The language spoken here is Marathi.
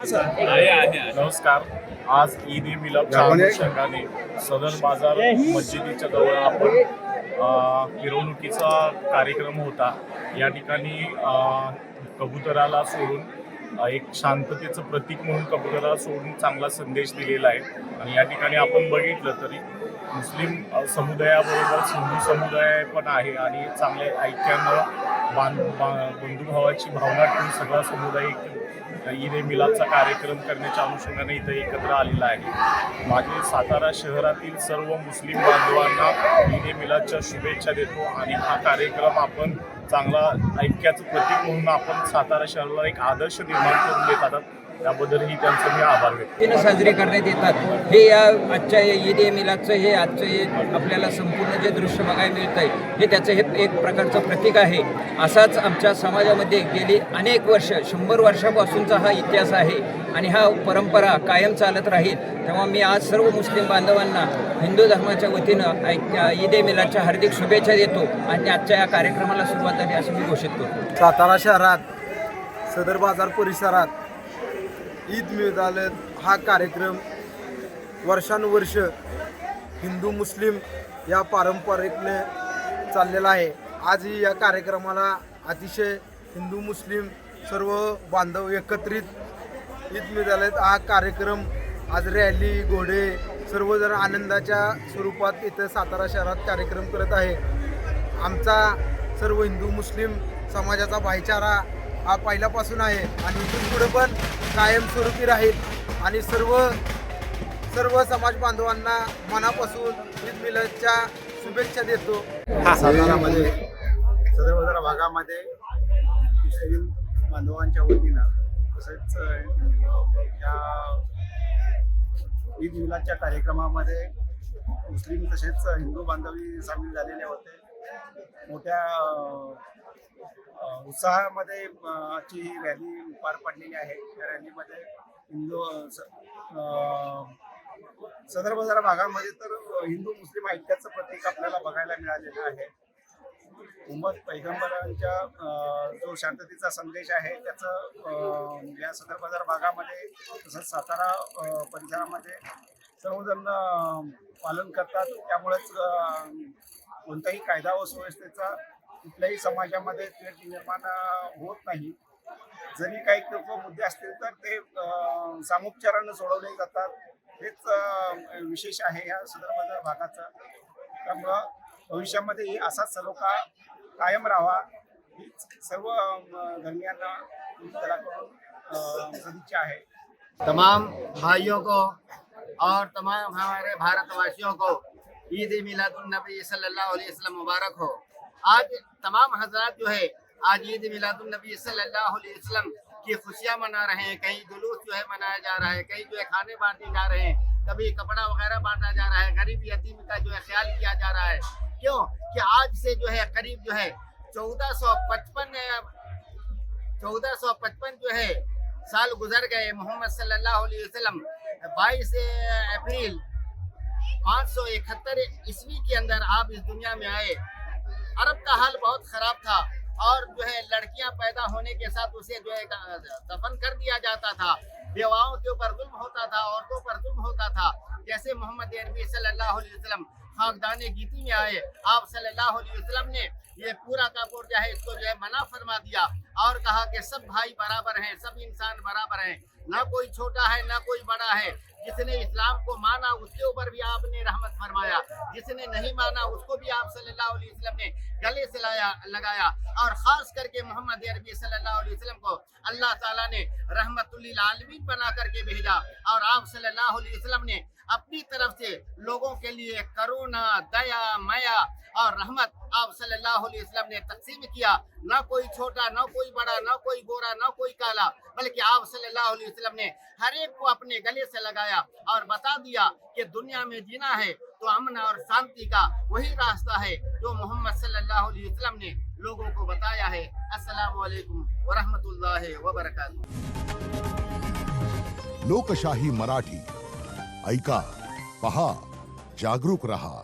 नमस्कार. आज ईद ए मिलादच्या अनुषंगाने सदर बाजार मस्जिदीच्या जवळ आपण मिरवणुकीचा कार्यक्रम होता. या ठिकाणी कबुतराला सोडून एक शांततेचं प्रतीक म्हणून कबुतराला सोडून चांगला संदेश दिलेला आहे. आणि या ठिकाणी आपण बघितलं तरी मुस्लिम समुदायाबरोबर हिंदू समुदाय पण आहे आणि चांगले ऐक्यानं बंधुभावाची भावना ठेवून सगळा समुदाय ईद ए मिलादचा कार्यक्रम करण्याच्या अनुषंगाने इथं एकत्र आलेला आहे. माझे सातारा शहरातील सर्व मुस्लिम बांधवांना ईद ए मिलादच्या शुभेच्छा देतो आणि हा कार्यक्रम आपण चांगला ऐक्याचं प्रतीक म्हणून आपण सातारा शहराला एक आदर्श निर्माण करून देत आहात. त्याबद्दलही त्यांचं मी आभार व्यक्त साजरी करण्यात येतात. हे या आजच्या ईद ए मिलादचं हे आजचं हे आपल्याला संपूर्ण जे दृश्य बघायला मिळत आहे हे त्याचं हे एक प्रकारचं प्रतीक आहे. असाच आमच्या समाजामध्ये गेली अनेक वर्ष 100 वर्षापासूनचा हा इतिहास आहे आणि हा परंपरा कायम चालत राहील. तेव्हा मी आज सर्व मुस्लिम बांधवांना हिंदू धर्माच्या वतीनं ईद ए मिलादच्या हार्दिक शुभेच्छा देतो आणि आजच्या या कार्यक्रमाला सुरुवात झाली अशी मी घोषित करतो. सातारा शहरात सदर बाजार परिसरात ईद मिलाद हा कार्यक्रम वर्षानुवर्ष हिंदू मुस्लिम या पारंपरिकने चाललेला आहे. आजही या कार्यक्रमाला अतिशय हिंदू मुस्लिम सर्व बांधव एकत्रित ईद मिलाद हा कार्यक्रम आज रॅली घोडे सर्वजण आनंदाच्या स्वरूपात इथं सातारा शहरात कार्यक्रम करत आहे. आमचा सर्व हिंदू मुस्लिम समाजाचा भाईचारा हा पहिल्यापासून आहे आणि इथून पुढे पण कायमस्वरूपी राहील आणि सर्व समाज बांधवांना मनापासून ईद मिलादच्या शुभेच्छा देतो. सातारामध्ये सदर बाजार भागामध्ये मुस्लिम बांधवांच्या वतीनं तसेच या ईद मिलादच्या कार्यक्रमामध्ये मुस्लिम तसेच हिंदू बांधवही सामील झालेले होते. मोठ्या उत्साहामध्ये आजची ही रॅली पार पडलेली आहे. या रॅलीमध्ये हिंदू सदर बाजार भागामध्ये तर हिंदू मुस्लिम ऐक्याचं प्रतीक आपल्याला बघायला मिळालेलं आहे. उम्मत पैगंबरांच्या जो शांततेचा संदेश आहे त्याचं या सदर बाजार भागामध्ये तसंच सातारा परिसरामध्ये सर्वजण पालन करतात. त्यामुळेच कोणताही कायदा व सुव्यवस्थेचा कुठल्याही समाजामध्ये तेढ निर्माण होत नाही. जरी काही मुद्दे असतील तर ते सामोपचारानं सोडवले जातात. हेच विशेष आहे या सदर बाजार भागाचा. त्यामुळं भविष्यामध्ये असाच सलोखा कायम राहावा हीच सर्व धर्मियांना सदिच्छा आहे. तमाम भाइयों को और तमाम हमारे भारतवासियों को ईद ए मिलादुन नबी सल्लल्लाहु अलैहि वसल्लम मुबारक हो. आज तमाम हजरात जो है आज ईद मिलादुन नबी सल्लल्लाहु अलैहि वसल्लम की खुशियाँ मना रहे हैं. कहीं जुलूस जो है मनाया जा रहा है, कहीं जो है खाने बांटे जा रहे हैं, कभी कपड़ा वगैरह बांटा जा रहा है, गरीब यतीम का जो है ख्याल किया जा रहा है. क्यों कि आज से जो है करीब जो है 1455 जो है साल गुजर गए. मोहम्मद सल्लल्लाहु अलैहि वसल्लम 22 अप्रैल 571 ईस्वी के अंदर आप इस दुनिया में आए. अरब का हाल बहुत खराब था और जो है लड़कियां पैदा होने के साथ उसे जो है दफन कर दिया जाता था. बेवाओं के ऊपर जुल्म होता था, औरतों पर जुल्म होता था. जैसे मोहम्मद अरबी सल्लल्लाहु अलैहि वसल्लम खाकदाने गीती में आए, आप सल्लल्लाहु अलैहि वसल्लम ने ये पूरा का पूरा जो है इसको जो है मना फरमा दिया और कहा कि सब भाई बराबर हैं, सब इंसान बराबर हैं, ना कोई छोटा है ना कोई बड़ा है. जिसने इस्लाम को माना उसके ऊपर भी आपने रहमत फरमाया, जिसने नहीं माना उसको भी आप सल्लल्लाहु अलैहि वसल्लम ने गले से लगाया. और खास करके मोहम्मद अरबी सल्लल्लाहु अलैहि वसल्लम को अल्लाह ताला ने रहमतुल लिल आलमीन बना करके भेजा और आप सल्लल्लाहु अलैहि वसल्लम ने अपनी तरफ से लोगों के लिए करुणा, दया, माया और रहमत आप सल्लल्लाहु अलैहि वसल्लम ने तकसीम किया. ना कोई छोटा, ना कोई बड़ा, ना कोई गोरा, ना कोई काला, बल्कि आप सल्लल्लाहु अलैहि वसल्लम ने हर एक को अपने गले से लगाया और बता दिया कि दुनिया में जीना है तो अमन और शांति का वही रास्ता है जो मोहम्मद सल्लल्लाहु अलैहि वसल्लम ने लोगों को बताया है. अस्सलामु अलैकुम व रहमतुल्लाहि व बरकातुहू. लोकशाही मराठी ऐका, पहा, जागरूक रहा.